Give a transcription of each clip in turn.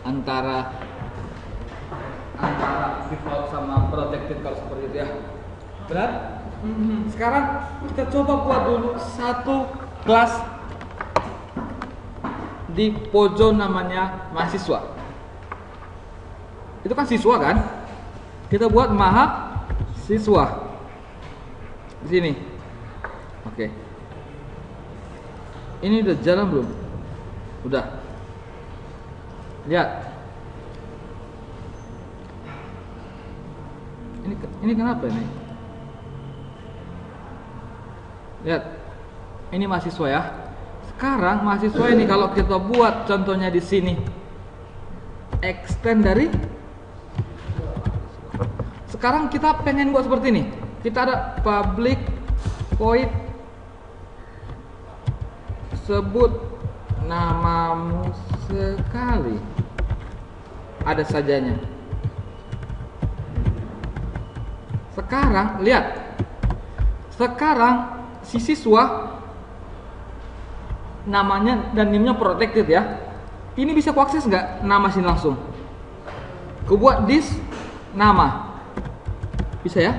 antara default sama protected kalau seperti itu ya. Benar? Sekarang kita coba buat dulu satu kelas di pojok namanya mahasiswa. Itu kan siswa kan? Kita buat mahasiswa di sini. Oke. Ini udah jalan belum? Udah. Lihat. Ini kenapa ini? Lihat. Ini mahasiswa ya. Sekarang mahasiswa ini kalau kita buat contohnya di sini extend dari, sekarang kita pengen buat seperti ini. Kita ada public void sebut namamu sekali, ada sajanya. Sekarang lihat, sekarang si siswa namanya dan nimnya protected ya. Ini bisa kuakses nggak nama sini langsung? Kubuat this nama, bisa ya?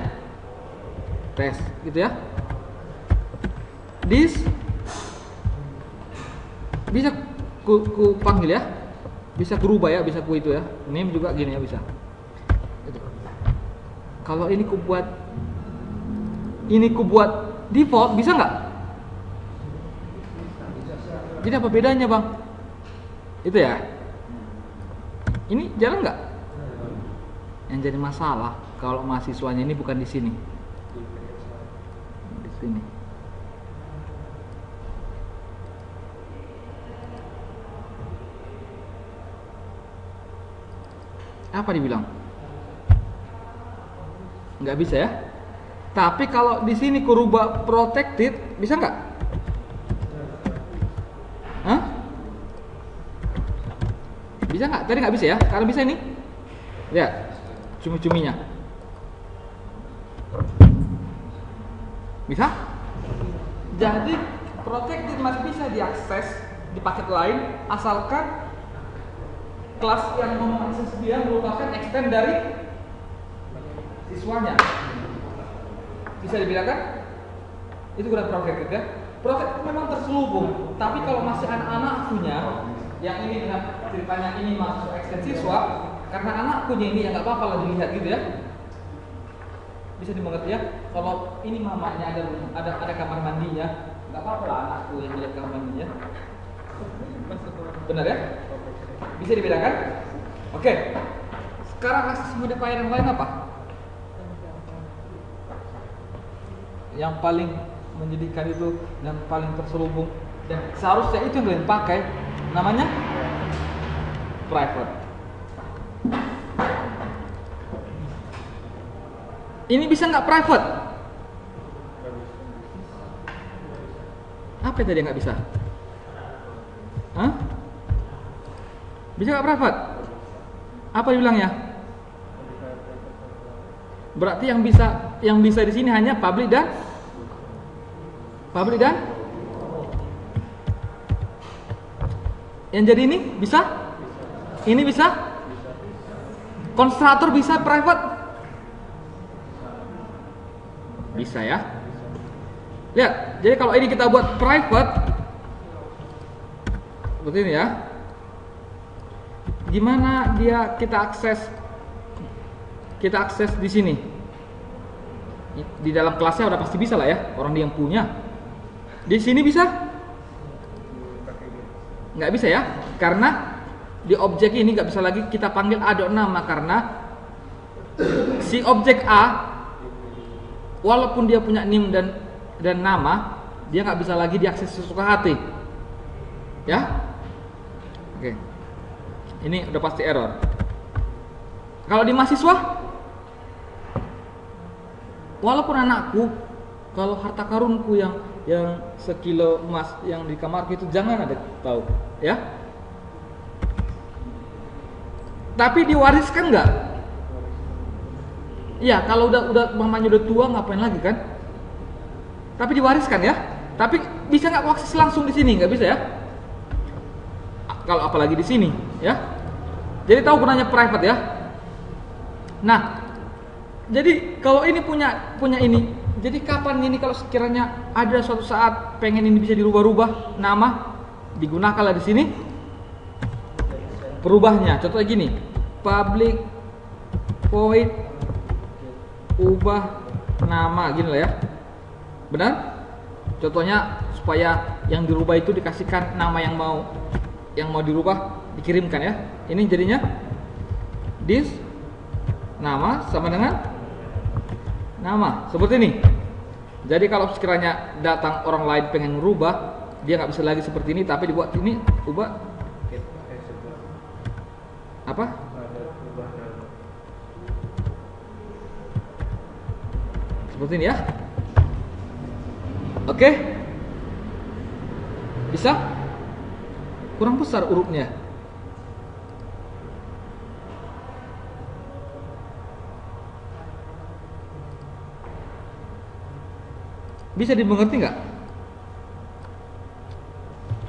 Tes gitu ya. This bisa ku panggil ya, bisa ku rubah ya, bisa ku itu ya. Name juga gini ya bisa. Itu. Kalau ini ku buat default bisa nggak? Jadi apa bedanya bang? Itu ya. Ini jalan nggak? Yang jadi masalah kalau mahasiswanya ini bukan di sini. Di sini. Apa dibilang? Nggak bisa ya. Tapi kalau di sini ku rubah protected, bisa nggak? Hah? Bisa nggak? Tadi nggak bisa ya. Kalau bisa ini, lihat cumi-cuminya. Bisa? Jadi protected masih bisa diakses di paket lain asalkan kelas yang mau mengakses dia merupakan extend dari siswanya. Bisa dibilangkan itu udah protected ya. Protected memang terselubung, tapi kalau masih anak-anak punya, yang ini dengan ceritanya ini masuk extend siswa, karena anak punya ini ya nggak apa-apa lah dilihat gitu ya. Bisa dimengerti ya. Kalau ini mamanya ada kamar mandinya, nggak apa-apa lah anakku yang lihat kamar mandinya. Benar ya? Bisa dibedakan? Oke. Sekarang akses modifier yang lain apa? Yang paling menjadikan itu yang paling terselubung dan seharusnya itu yang kalian pakai namanya private. Ini bisa nggak private? Apa tadi yang nggak bisa? Hah? Bisa nggak private? Apa dibilangnya? Berarti yang bisa di sini hanya public dan yang jadi ini bisa? Ini bisa? Konstruktor bisa private? Bisa ya. Lihat, jadi kalau ini kita buat private seperti ini ya. Gimana dia kita akses di sini? Di dalam kelasnya udah pasti bisa lah ya, orang dia yang punya. Di sini bisa? Nggak bisa ya, karena di objek ini nggak bisa lagi kita panggil a.nama karena si objek A walaupun dia punya nim dan nama, dia nggak bisa lagi diakses sesuka hati. Ya? Oke. Ini udah pasti error. Kalau di mahasiswa, walaupun anakku, kalau harta karunku yang sekilo emas yang di kamarku itu jangan ada tahu, ya. Tapi diwariskan nggak? Iya, kalau udah mamanya udah tua ngapain lagi kan? Tapi diwariskan ya. Tapi bisa nggak akses langsung di sini? Nggak bisa ya. Kalau apalagi di sini, ya. Jadi tahu gunanya private ya. Nah, jadi kalau ini punya ini, jadi kapan ini kalau sekiranya ada suatu saat pengen ini bisa dirubah-rubah nama, digunakanlah di sini perubahnya. Contohnya gini, public void ubah nama, gini lah ya. Benar? Contohnya supaya yang dirubah itu dikasihkan nama yang mau dirubah, dikirimkan ya. Ini jadinya this nama sama dengan nama, seperti ini. Jadi kalau sekiranya datang orang lain pengen merubah, dia nggak bisa lagi seperti ini, tapi dibuat ini ubah apa? Seperti ini ya. Oke. Bisa? Kurang besar hurufnya. Bisa dimengerti nggak?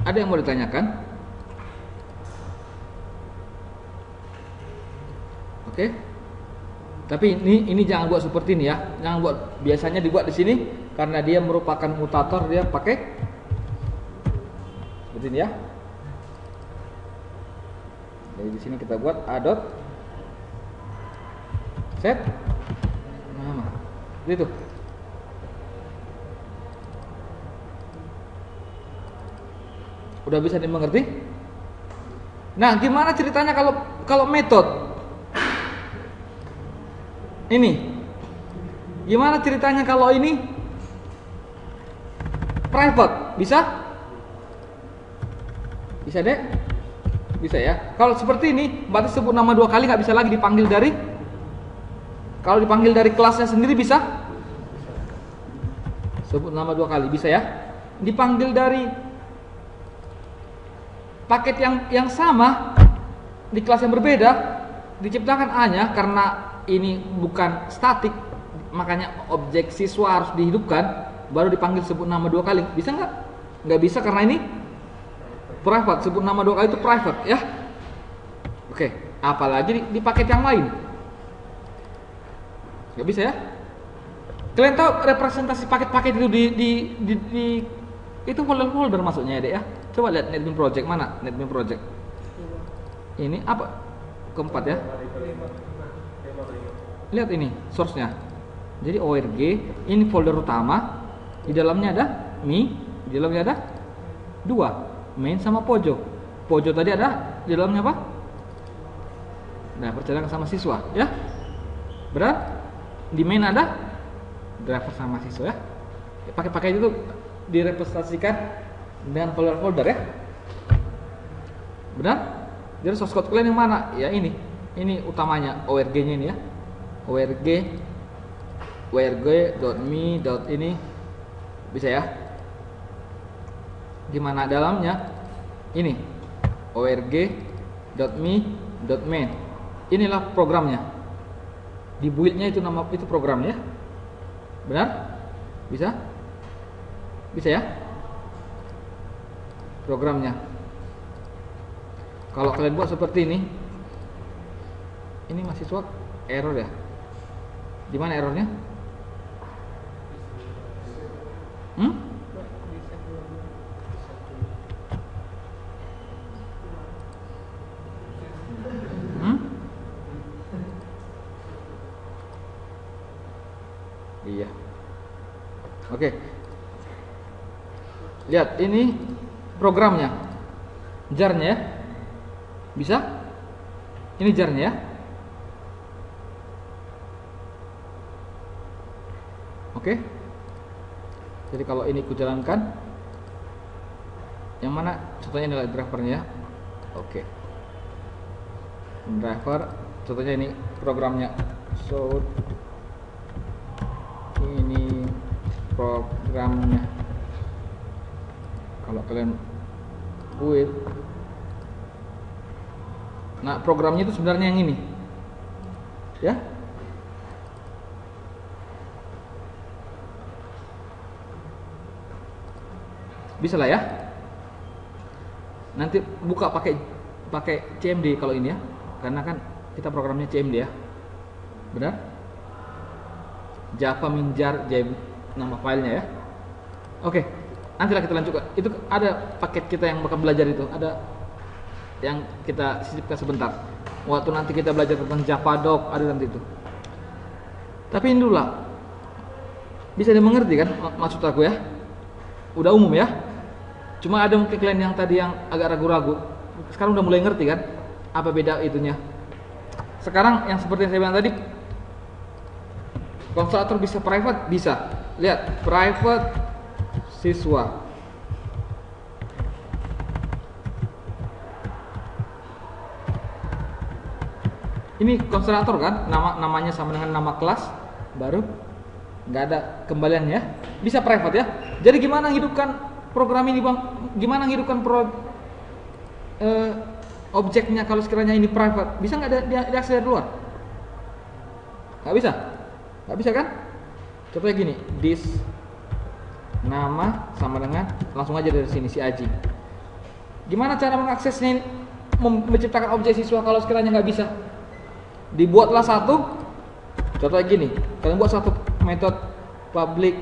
Ada yang mau ditanyakan? Oke. Tapi ini jangan buat seperti ini ya. Jangan buat, biasanya dibuat di sini karena dia merupakan mutator, dia pakai seperti ini ya. Jadi di sini kita buat a dot set nama. Gitu. Udah bisa dimengerti? Nah, gimana ceritanya kalau metode? Ini. Gimana ceritanya kalau ini private? Bisa? Bisa, Dek? Bisa ya. Kalau seperti ini, berarti sebut nama 2 kali nggak bisa lagi dipanggil dari. Kalau dipanggil dari kelasnya sendiri bisa? Sebut nama 2 kali bisa ya. Dipanggil dari paket yang sama di kelas yang berbeda, diciptakan A-nya karena ini bukan statik, makanya objek siswa harus dihidupkan, baru dipanggil sebut nama 2 kali. Bisa nggak? Nggak bisa karena ini private. Sebut nama 2 kali itu private ya. Oke, apalagi di paket yang lain nggak bisa ya. Kalian tahu representasi paket-paket itu di itu folder masuknya ya, Dek ya. Coba lihat NetBeans Project, mana NetBeans Project? Ini apa? Keempat ya. Lihat ini source-nya. Jadi org, ini folder utama. Di dalamnya ada mi, di dalamnya ada 2, main sama pojo. Pojo tadi ada di dalamnya apa? Nah, percetakan sama siswa ya. Benar? Di main ada driver sama siswa ya. Pakai itu direpresentasikan dengan folder-folder ya. Benar? Jadi source code kalian yang mana? Ya ini utamanya org-nya ini ya. org.me ini bisa ya. Gimana dalamnya? Ini org.me.main. Inilah programnya. Di build-nya itu nama itu programnya. Benar? Bisa? Bisa ya? Programnya. Kalau kalian buat seperti ini mahasiswa error ya. Di mana errornya? Iya. Oke. Lihat ini programnya. Jar-nya ya. Bisa? Ini jar-nya ya. Oke. Jadi kalau ini ku jalankan, yang mana contohnya adalah drivernya. Oke. Driver, contohnya ini programnya. So ini programnya. Kalau kalian build, nah programnya itu sebenarnya yang ini, ya. Bisa lah ya. Nanti buka pakai CMD kalau ini ya. karena kan kita programnya CMD ya, benar? Java minjar JM nama filenya ya. Oke, nantilah kita lanjutkan. Itu ada paket kita yang bakal belajar itu, ada yang kita sisipkan sebentar. Waktu nanti kita belajar tentang Javadoc ada nanti itu. Tapi ini dulu lah, bisa dimengerti kan maksud aku ya? Udah umum ya. Cuma ada mungkin kalian yang tadi yang agak ragu-ragu, sekarang udah mulai ngerti kan apa beda itunya. Sekarang yang seperti yang saya bilang tadi, konstruktor bisa private, bisa. Lihat, private siswa. Ini konstruktor kan, namanya sama dengan nama kelas, baru nggak ada kembaliannya. Bisa private ya. Jadi gimana hidupkan program ini bang? Gimana hidupkan objeknya kalau sekiranya ini private? Bisa nggak diakses dari luar? Nggak bisa? Nggak bisa kan? Contohnya gini, this nama sama dengan, langsung aja dari sini si Aji. Gimana cara mengaksesnya, menciptakan objek siswa kalau sekiranya nggak bisa? Dibuatlah satu, contohnya gini, kalian buat satu metode public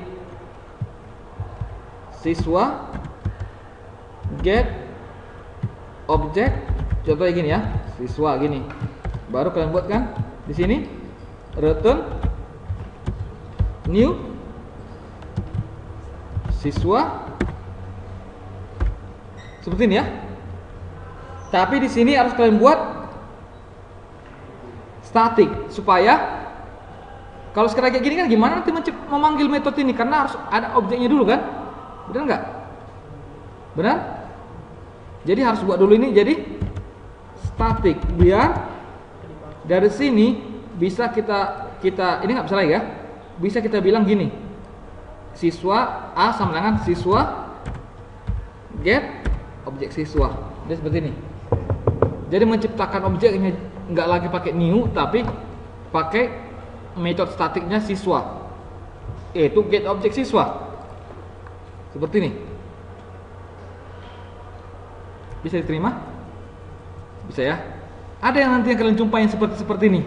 siswa get objek, contohnya gini ya, siswa gini. Baru kalian buat kan di sini return new siswa seperti ini ya. Tapi di sini harus kalian buat static supaya kalau sekarang kayak gini kan gimana nanti memanggil metode ini, karena harus ada objeknya dulu kan, benar nggak? Benar? Jadi harus buat dulu ini jadi static biar dari sini bisa kita ini nggak bisa lagi ya, bisa kita bilang gini, siswa A sama dengan siswa get objek siswa. Jadi seperti ini. Jadi menciptakan objeknya nggak lagi pakai new tapi pakai metode statiknya siswa, yaitu get objek siswa. Seperti ini. Bisa diterima? Bisa ya. Ada yang nanti yang kalian jumpai seperti ini.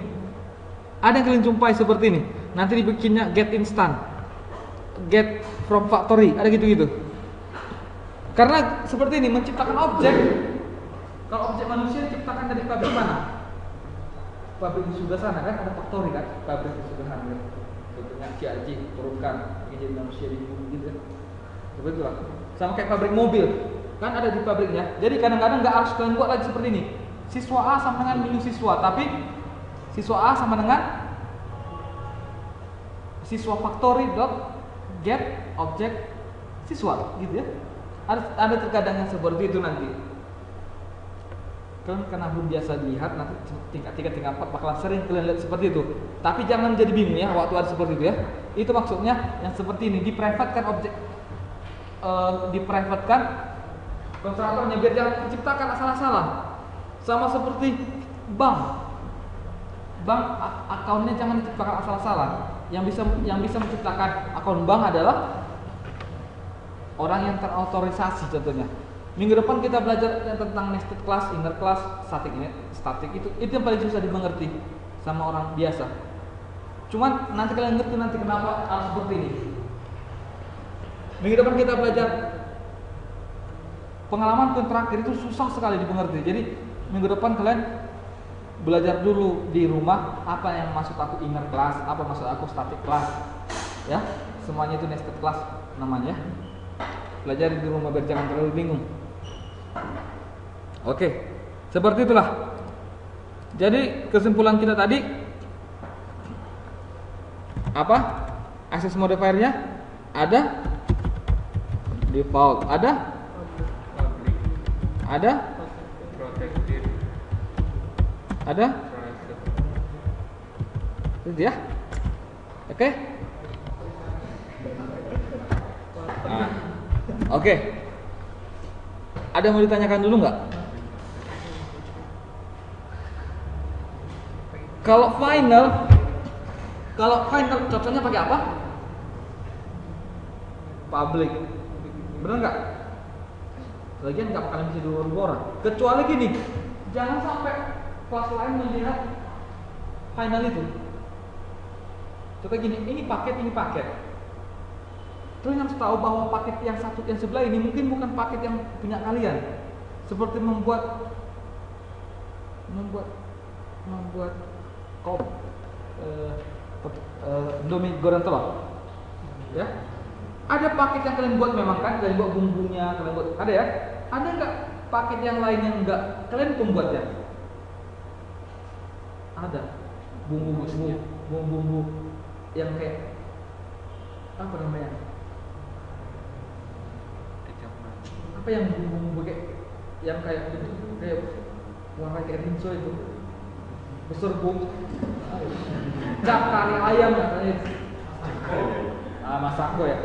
Ada yang kalian jumpai seperti ini. Nanti dibikinnya get instant, get from factory, ada gitu-gitu. Karena seperti ini menciptakan objek. Kalau objek manusia diciptakan dari pabrik mana? Pabrik di sebelah sana kan ada factory kan, pabrik di sebelah sana. Contohnya CRJ turunkan jadi manusia di bumi gitu. Seperti itulah. Sama kayak pabrik mobil kan ada di pabriknya. Jadi kadang-kadang nggak harus kalian buat lagi seperti ini. Siswa A sama dengan minus siswa, tapi siswa A sama dengan siswa factory dot get objek siswa gitu ya. Ada terkadang yang seperti itu nanti. Kalian karena belum biasa dilihat, nanti tingkat 3, tingkat 4 bakalan sering kalian lihat seperti itu. Tapi jangan jadi bingung ya waktu ada seperti itu ya. Itu maksudnya yang seperti ini, diprivatekan objek, diprivatekan konstruktornya biar jangan menciptakan asal-asalan. Sama seperti bank, akunnya jangan diciptakan asal-asalan. Yang bisa menciptakan akun bank adalah orang yang terautorisasi. Contohnya minggu depan kita belajar tentang nested class, inner class, static itu yang paling susah dimengerti sama orang biasa. Cuman nanti kalian ngerti nanti kenapa harus seperti ini. Minggu depan kita belajar pengalaman terakhir itu susah sekali dimengerti. Jadi minggu depan kalian belajar dulu di rumah apa yang maksud aku inner class, apa maksud aku static class, ya semuanya itu nested class namanya. Pelajari di rumah biar jangan terlalu bingung. Oke, seperti itulah. Jadi kesimpulan kita tadi apa? Access modifier-nya ada default, ada protected, ada itu ya. Oke. Nah, oke. Ada yang mau ditanyakan dulu nggak? Kalau final contohnya pakai apa? Public. Benar nggak? Lagian nggak bakalan bisa diubah orang. Kecuali gini, jangan sampai kelas lain melihat final itu. Contoh gini, ini paket. Kalian harus tahu bahwa paket yang satu yang sebelah ini mungkin bukan paket yang punya kalian. Seperti membuat Indomie goreng telur. Ya. Ada paket yang kalian buat memang kan, kalian buat bumbunya, kalian buat ada ya? Ada nggak paket yang lain yang enggak kalian pembuatnya? Ada. Bumbu yang kayak apa namanya? Apa yang bumbu yang kayak warna kayak rinso itu berserbuk, kari ayam katanya. Masako ya.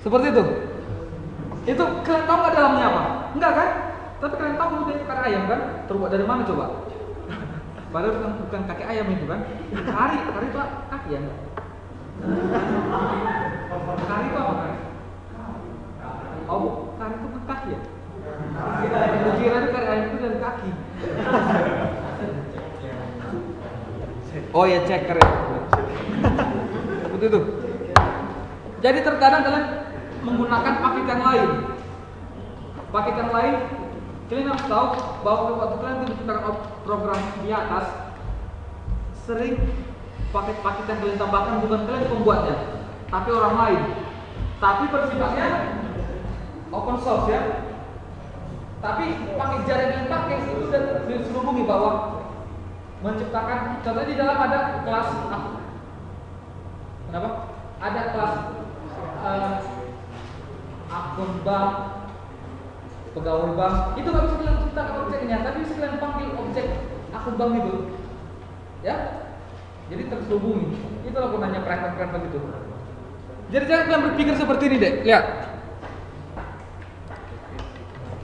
Seperti itu. Itu kalian tahu nggak dalamnya apa? Enggak kan? Tapi kalian tahu itu kari ayam kan? Terbuat dari mana coba? Padahal bukan kaki ayam itu kan? Kari itu kaki ya enggak? Kari itu apa kan? Oh, kari itu kan kaki ya? Kira itu kari ayam itu dari kaki. Oh ya, ceker ya. Seperti itu. Jadi terkadang kalian menggunakan paket yang lain. Paket yang lain, kalian harus tahu bahwa waktu kalian menciptakan program di atas, sering paket-paket yang kalian tambahkan bukan kalian pembuatnya, tapi orang lain. Tapi bersifatnya open source ya. Tapi paket jar yang kalian pakai itu sudah diselubungi bahwa menciptakan, contohnya di dalam ada kelas kenapa? Ada kelas akun bank, pegawai bank, itu nggak bisa kalian ciptakan objeknya, tapi bisa kalian panggil objek akun bank itu, ya. Jadi terselubungi. Itulah gunanya private itu. Jadi jangan kalian berpikir seperti ini deh. Lihat.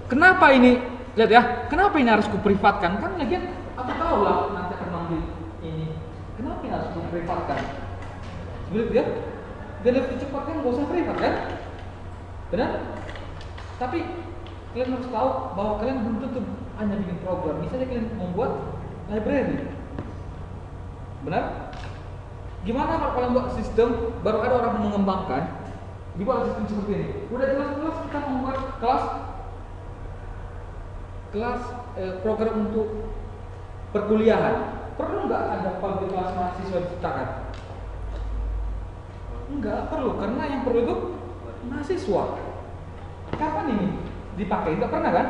Kenapa ini? Lihat ya. Kenapa ini harus kuprivatkan? Kan lagian aku tahu lah nanti akan manggil ini. Kenapa ini harus kuprivatkan? Begitu ya? Biar lebih cepat kan gak usah privat kan? Benar? Tapi kalian harus tahu bahwa kalian belum tentu hanya bikin program. Misalnya kalian membuat library. Benar? Gimana kalau kalian buat sistem, baru ada orang mengembangkan, dibuat sistem seperti ini. Udah jelas-jelas kita membuat kelas program untuk perkuliahan. Perlu nggak ada public kelas mahasiswa diciptakan? Enggak perlu, karena yang perlu itu mahasiswa. Kapan ini dipakai? Enggak pernah kan?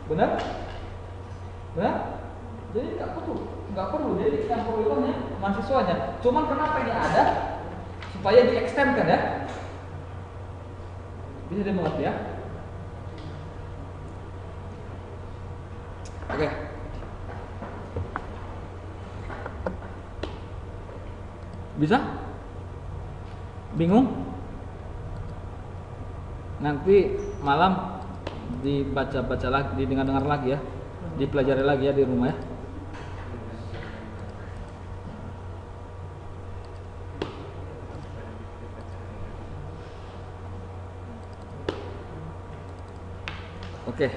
Benar? Benar? Jadi enggak perlu. Jadi yang perlu itu hanya mahasiswanya. Cuman kenapa ini ada? Supaya di-extend kan ya? Bisa dimengerti ya? Oke. Bisa? Bingung? Nanti malam dibaca-baca lagi, didengar-dengar lagi ya, dipelajari lagi ya di rumah ya. Oke.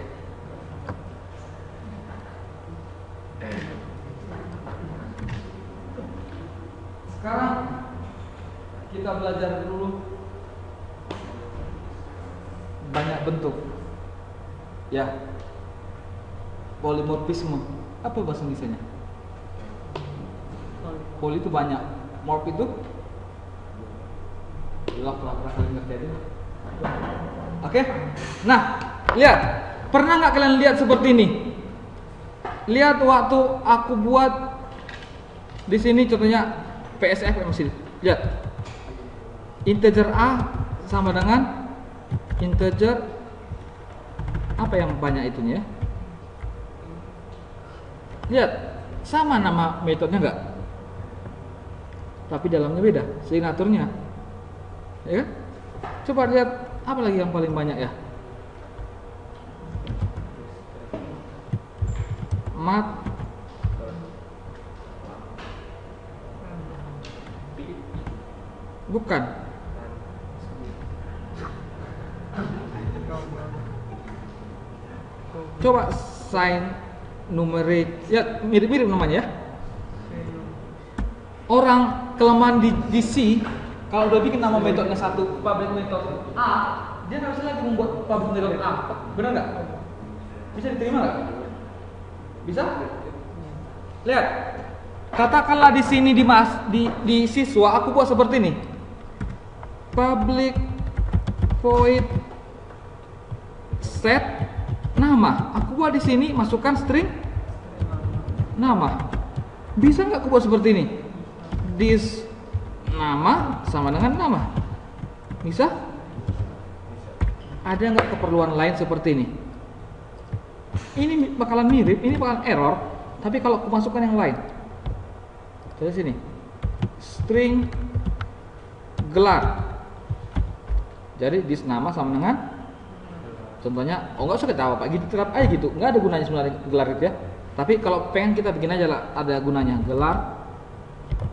Sekarang kita belajar dulu banyak bentuk ya, polimorfisme. Apa bahasa Indonesianya? Poli itu banyak, morf itu lah kalian ngerti aja. Oke. Nah, lihat, pernah nggak kalian lihat seperti ini? Lihat waktu aku buat di sini contohnya PSF masih. Lihat, integer A sama dengan integer apa yang banyak itunya? Lihat, sama nama metodenya enggak? Tapi dalamnya beda, signaturnya. Ya kan? Coba lihat apa lagi yang paling banyak ya? Mat bukan. Coba sign numerik, ya mirip-mirip namanya ya. Orang kelemahan di C, kalau udah bikin nama metodenya satu public method A, dia nggak bisa lagi membuat public method A. Benar nggak? Bisa diterima nggak? Bisa? Lihat, katakanlah di sini di siswa aku buat seperti ini. Public void set nama. Aku buat di sini masukkan string nama. Bisa nggak aku buat seperti ini? This nama sama dengan nama. Bisa? Ada nggak keperluan lain seperti ini? Ini bakalan mirip, ini bakalan error. Tapi kalau aku masukkan yang lain, coba sini, string gelar. Jadi this nama sama dengan, contohnya, oh nggak usah kita apa, gitu terap aja gitu, nggak ada gunanya sebenarnya gelar itu ya. Tapi kalau pengen kita bikin aja lah, ada gunanya gelar,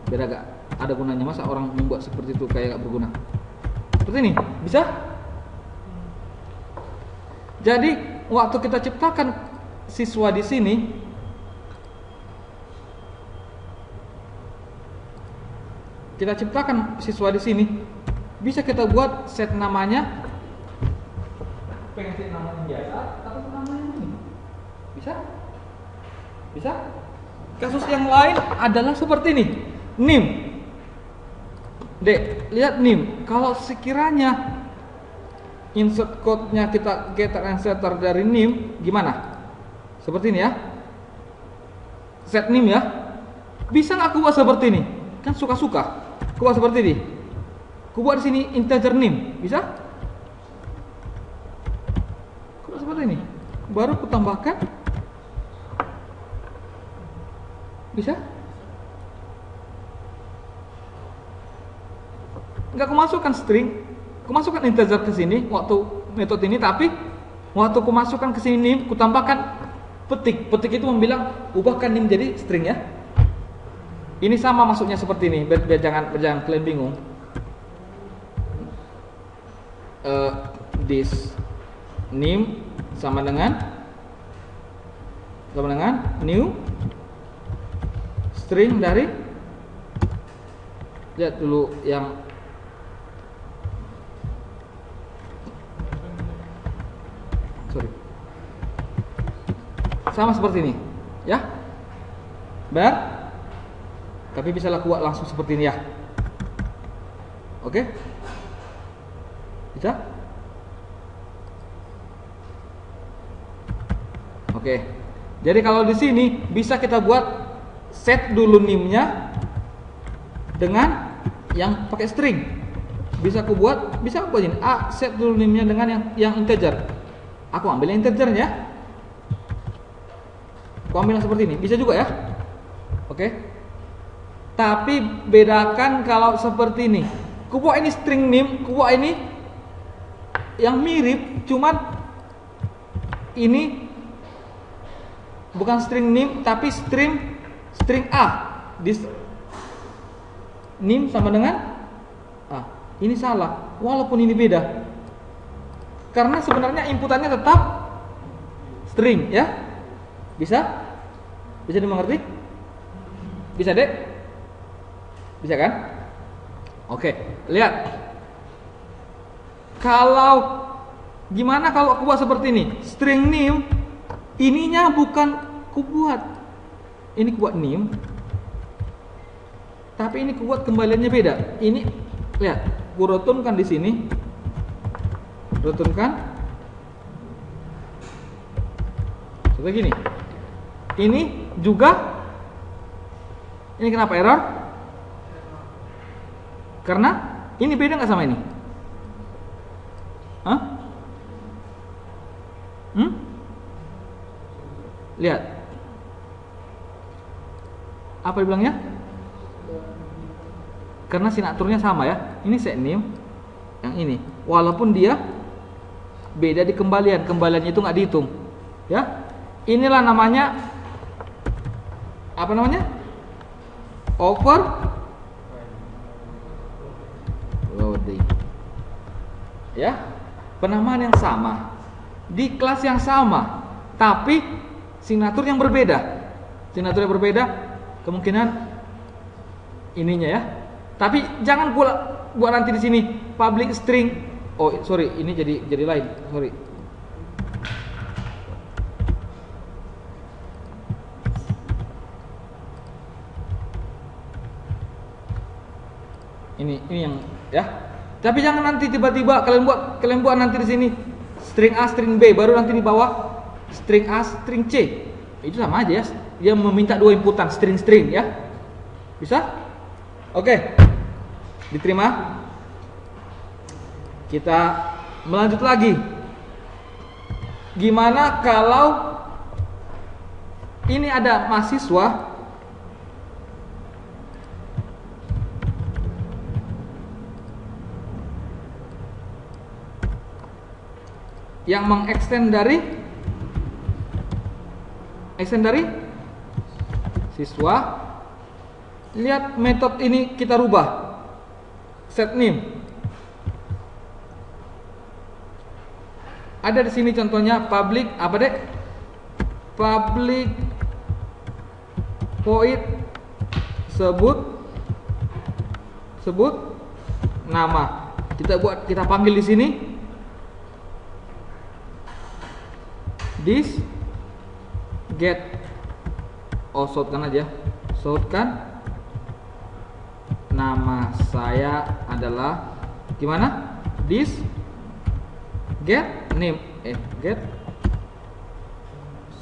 beda gak? Ada gunanya, masa orang membuat seperti itu kayak gak berguna? Seperti ini, bisa? Jadi waktu kita ciptakan siswa di sini, bisa kita buat set namanya. Pengen set namanya biasa atau namanya ini? Bisa? Bisa? Kasus yang lain adalah seperti ini. Nim. Dek, lihat nim. Kalau sekiranya insert code-nya kita getter and setter dari nim, gimana? Seperti ini ya. Set nim ya. Bisa nggak aku buat seperti ini? Kan suka-suka. Aku buat seperti ini. Aku buat di sini integer nim. Bisa? Aku buat seperti ini. Baru aku tambahkan. Bisa? Enggak aku masukkan string, aku masukkan integer ke sini waktu metode ini, tapi waktu aku masukkan ke sini nim, aku tambahkan petik. Petik itu membilang ubahkan nim jadi string ya. Ini sama masuknya seperti ini, biar jangan kalian bingung. This nim sama dengan new string dari, lihat dulu yang sama seperti ini ya, benar? Tapi bisa buat langsung seperti ini ya. Oke? Bisa? Oke. Jadi kalau di sini bisa kita buat set dulu nimnya dengan yang pakai string. Bisa aku buat ini. Set dulu nimnya dengan yang integer. Aku ambil yang integernya. Aku ambil yang seperti ini. Bisa juga ya. Oke. Tapi bedakan kalau seperti ini. Aku buat ini string nim, aku buat ini yang mirip, cuman ini bukan string nim tapi string A. Nim sama dengan A. Ini salah, walaupun ini beda. Karena sebenarnya inputannya tetap string ya. Bisa? Bisa dimengerti? Bisa, Dek? Bisa kan? Oke, lihat. Gimana kalau aku buat seperti ini? String nim, ininya bukan aku buat. Ini aku buat nim. Tapi ini aku buat kembaliannya beda. Ini lihat, aku rotunkan di sini. Rotunkan. Seperti gini. Ini juga. Ini kenapa error? Karena ini beda nggak sama ini? Hah? Lihat. Apa dibilangnya? Karena signaturnya sama ya. Ini set name, yang ini. Walaupun dia beda di kembalian, kembaliannya itu nggak dihitung. Ya. Inilah namanya apa namanya? Overloading. Ya. Penamaan yang sama di kelas yang sama, tapi signatur yang berbeda. Signatur yang berbeda kemungkinan ininya ya. Tapi jangan buat nanti di sini public string. Oh, sorry, ini jadi lain. Sorry. Ini yang ya. Tapi jangan nanti tiba-tiba kalian buat nanti di sini string A, string B, baru nanti di bawah string A, string C. Itu sama aja ya. Dia meminta dua inputan string ya. Bisa? Oke. Diterima? Kita melanjut lagi. Gimana kalau ini ada mahasiswa yang mengextend dari siswa. Lihat metode ini kita rubah. Set name. Ada di sini contohnya public apa dek? Public void sebut nama. Kita panggil di sini this get shortkan aja. Shortkan nama saya adalah gimana? This get name get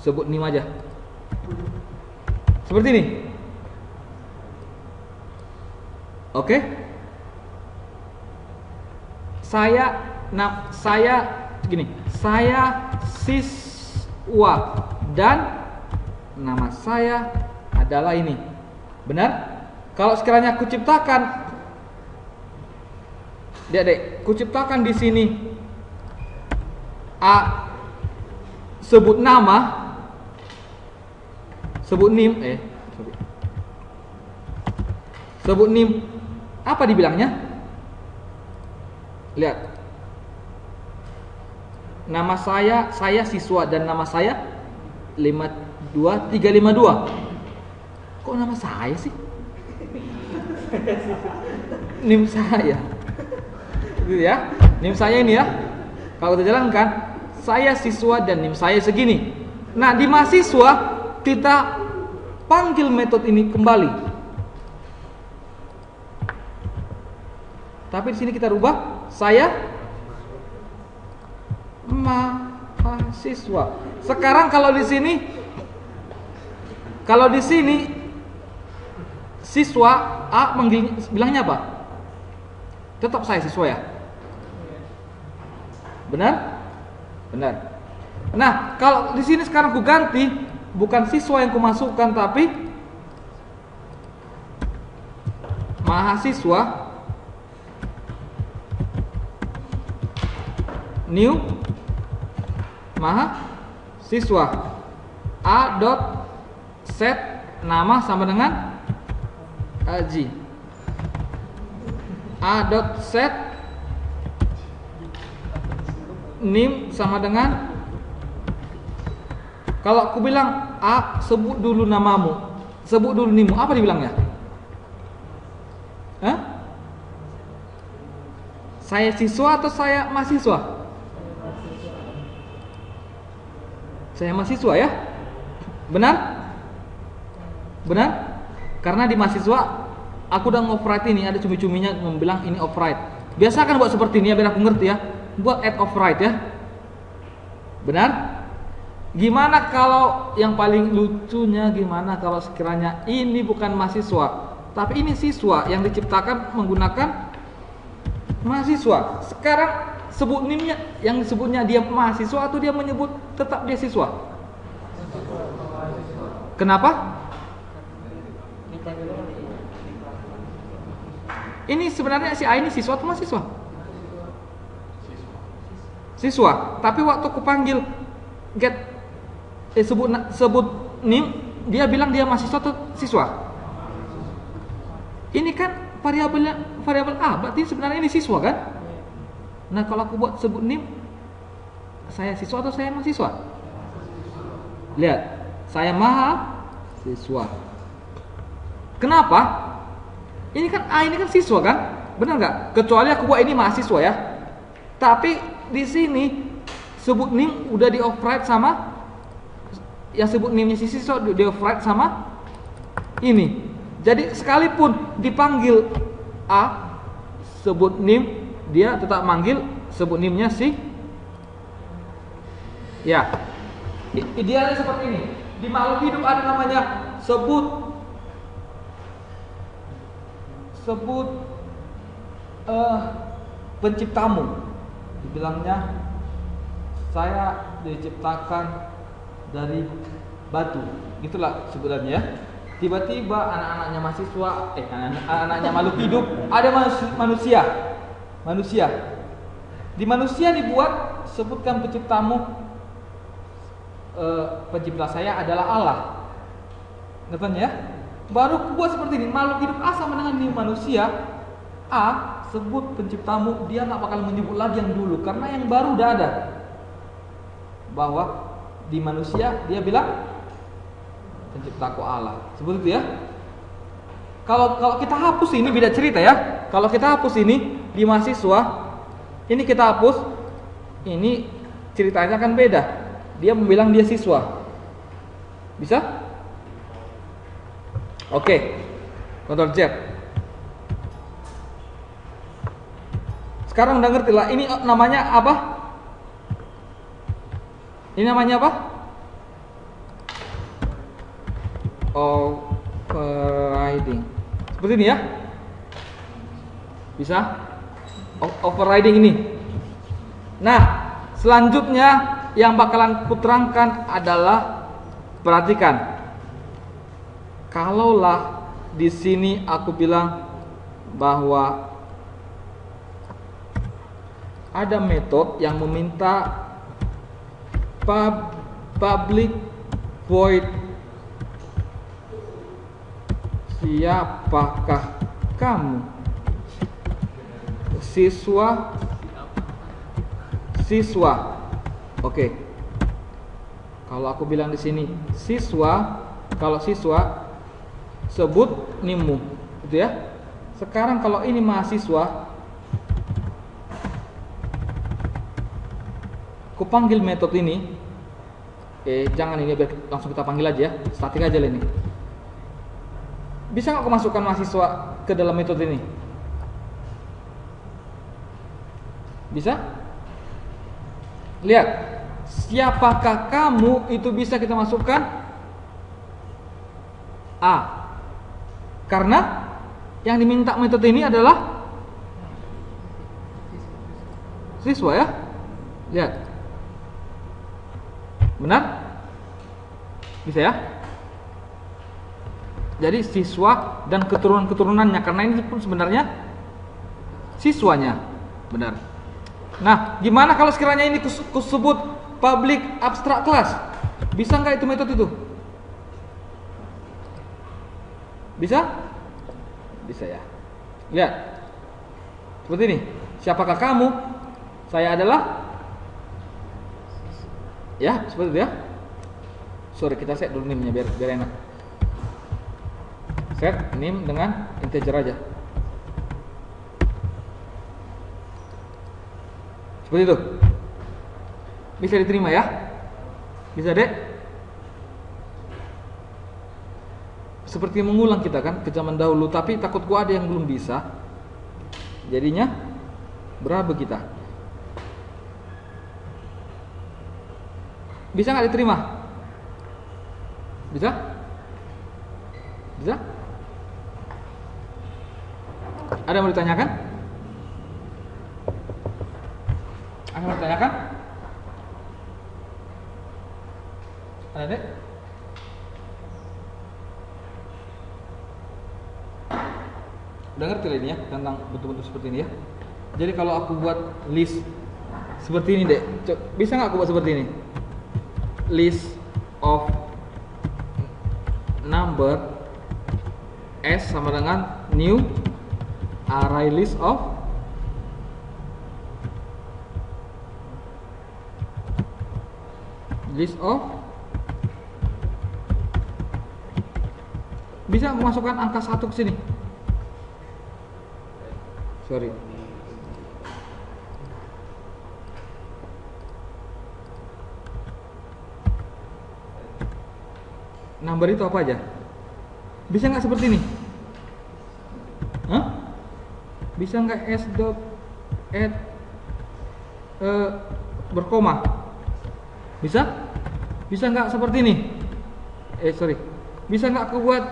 sebut name aja. Seperti ini. Oke. Saya gini. Saya siswa dan nama saya adalah ini. Benar? Kalau sekiranya aku ciptakan, ku ciptakan di sini A sebut nama, sebut name, sebut name, apa dibilangnya? Lihat, nama saya siswa dan nama saya 52352. Kok nama saya sih? NIM saya. Gitu ya. NIM saya ini ya. Kalau kita jalankan, saya siswa dan NIM saya segini. Nah, di mahasiswa kita panggil metode ini kembali. Tapi di sini kita rubah saya mahasiswa. Sekarang kalau di sini siswa A bilangnya apa? Tetap saya siswa ya. Benar? Benar. Nah, kalau di sini sekarang ku ganti, bukan siswa yang ku masukkan tapi mahasiswa new mahasiswa A dot set nama sama dengan Aji. A dot set name sama dengan, kalau aku bilang A sebut dulu namamu, sebut dulu nimu, apa dibilangnya? Hah? Saya siswa atau saya mahasiswa? Saya mahasiswa ya. Benar? Benar? Karena di mahasiswa aku udah ngoperate ini, ada cumi-cuminya membilang ini override. Biasakan buat seperti ini ya, biar aku ngerti ya. Buat add override ya. Benar? Gimana kalau yang paling lucunya, gimana kalau sekiranya ini bukan mahasiswa, tapi ini siswa yang diciptakan menggunakan mahasiswa. Sekarang sebut nimnya, yang disebutnya dia mahasiswa atau dia menyebut tetap dia siswa? Kenapa? Ini sebenarnya si A ini siswa atau mahasiswa? Siswa. Tapi waktu aku panggil get sebut nim, dia bilang dia mahasiswa atau siswa? Ini kan variabel A, berarti sebenarnya ini siswa kan? Nah, kalau aku buat sebut nim, saya siswa atau saya mahasiswa? Lihat, saya mahasiswa. Kenapa? Ini kan A ini kan siswa kan? Benar nggak? Kecuali aku buat ini mahasiswa ya. Tapi di sini sebut nim udah di override sama yang sebut nimnya si siswa di override sama ini. Jadi sekalipun dipanggil A sebut nim, dia tetap manggil sebut nimnya si. Ya. Idealnya seperti ini. Di makhluk hidup ada namanya sebut penciptamu. Dibilangnya saya diciptakan dari batu. Itulah sebenarnya. Tiba-tiba anak-anaknya mahasiswa, anak-anaknya makhluk hidup, ada manusia. Di manusia dibuat sebutkan penciptamu. Pencipta saya adalah Allah. Ngerti ya? Baru buat seperti ini. Makhluk hidup A sama dengan manusia. A sebut penciptamu, dia nggak bakal menyebut lagi yang dulu karena yang baru udah ada. Bahwa di manusia dia bilang penciptaku Allah. Seperti itu ya. Kalau kita hapus ini beda cerita ya. Kalau kita hapus ini di mahasiswa, ini kita hapus, ini ceritanya kan beda. Dia membilang dia siswa. Bisa? Oke. Ctrl Z. Sekarang udah ngerti lah. Ini namanya apa? Ini namanya apa? Overriding. Seperti ini ya. Bisa? Overriding ini. Nah, selanjutnya yang bakalan kuterangkan adalah, perhatikan. Kalaulah di sini aku bilang bahwa ada metode yang meminta public void siapakah kamu? Siswa. Oke. Kalau aku bilang di sini siswa, kalau siswa sebut nimmu, gitu ya. Sekarang kalau ini mahasiswa, aku panggil metode ini. Jangan ini, biar langsung kita panggil aja ya. Statik aja lah ini. Bisa nggak aku masukkan mahasiswa ke dalam metode ini? Bisa? Lihat, siapakah kamu itu bisa kita masukkan A. Karena yang diminta metode ini adalah siswa ya. Lihat. Benar? Bisa ya? Jadi siswa dan keturunan-keturunannya, karena ini pun sebenarnya siswanya. Benar. Nah, gimana kalau sekiranya ini kusebut public abstract class? Bisa nggak itu metode itu? Bisa? Bisa ya. Lihat. Seperti ini. Siapakah kamu? Saya adalah. Ya, seperti itu ya. Sorry, kita set dulu nimnya biar enak. Set nim dengan integer aja. Seperti itu. Bisa diterima ya? Bisa dek? Seperti mengulang kita kan ke zaman dahulu, tapi takut gua ada yang belum bisa. Jadinya berapa kita? Bisa nggak diterima? Bisa? Bisa? Ada yang mau ditanyakan? Ada yang mau ditanyakan? Ada dek? Udah ngerti lah ini ya tentang bentuk-bentuk seperti ini ya. Jadi kalau aku buat list seperti ini dek, bisa nggak aku buat seperti ini? List of number S sama dengan new array list of bisa memasukkan angka 1 ke sini. Sorry. Number itu apa aja? Bisa nggak seperti ini? Hah? Bisa nggak s dot add berkoma? Bisa? Bisa nggak seperti ini? Sorry. Bisa nggak aku buat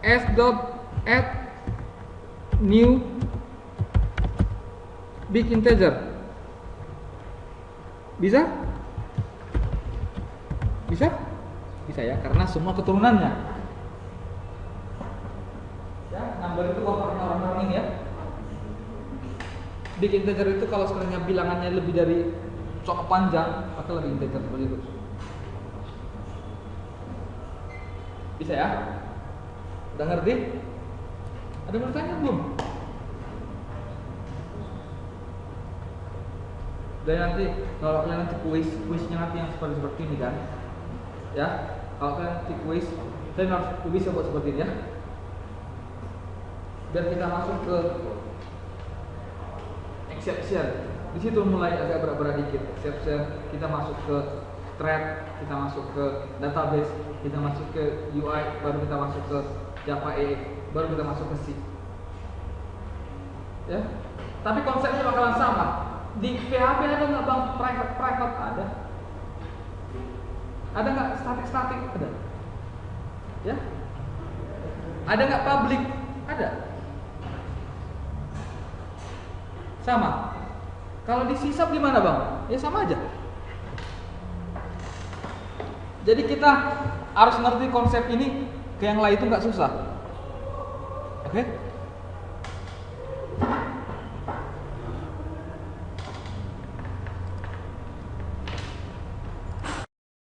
s dot add new big integer? Bisa? Bisa? Bisa ya, karena semua keturunannya. Ya, number itu komponennya orang ini ya. Big integer itu kalau sekalinya bilangannya lebih dari cukup panjang, maka lebih integer seperti itu. Bisa ya? Udah ngerti? Ada pertanyaan belum? Dan nanti kalau kalian nanti kuisnya nanti yang seperti ini kan, ya. Kalau kalian nanti kuis, kalian harus bisa buat seperti ini ya. Biar kita masuk ke exception. Di situ mulai agak berat-berat dikit. Exception, kita masuk ke thread, kita masuk ke database, kita masuk ke UI, baru kita masuk ke Java EE, baru kita masuk ke C. Ya. Tapi konsepnya bakalan sama. Di PHP ada nggak bang private ada? Ada nggak static ada? Ya? Ada nggak public? Ada. Sama. Kalau di C# gimana bang? Ya sama aja. Jadi kita harus ngerti konsep ini, ke yang lain itu nggak susah. Oke?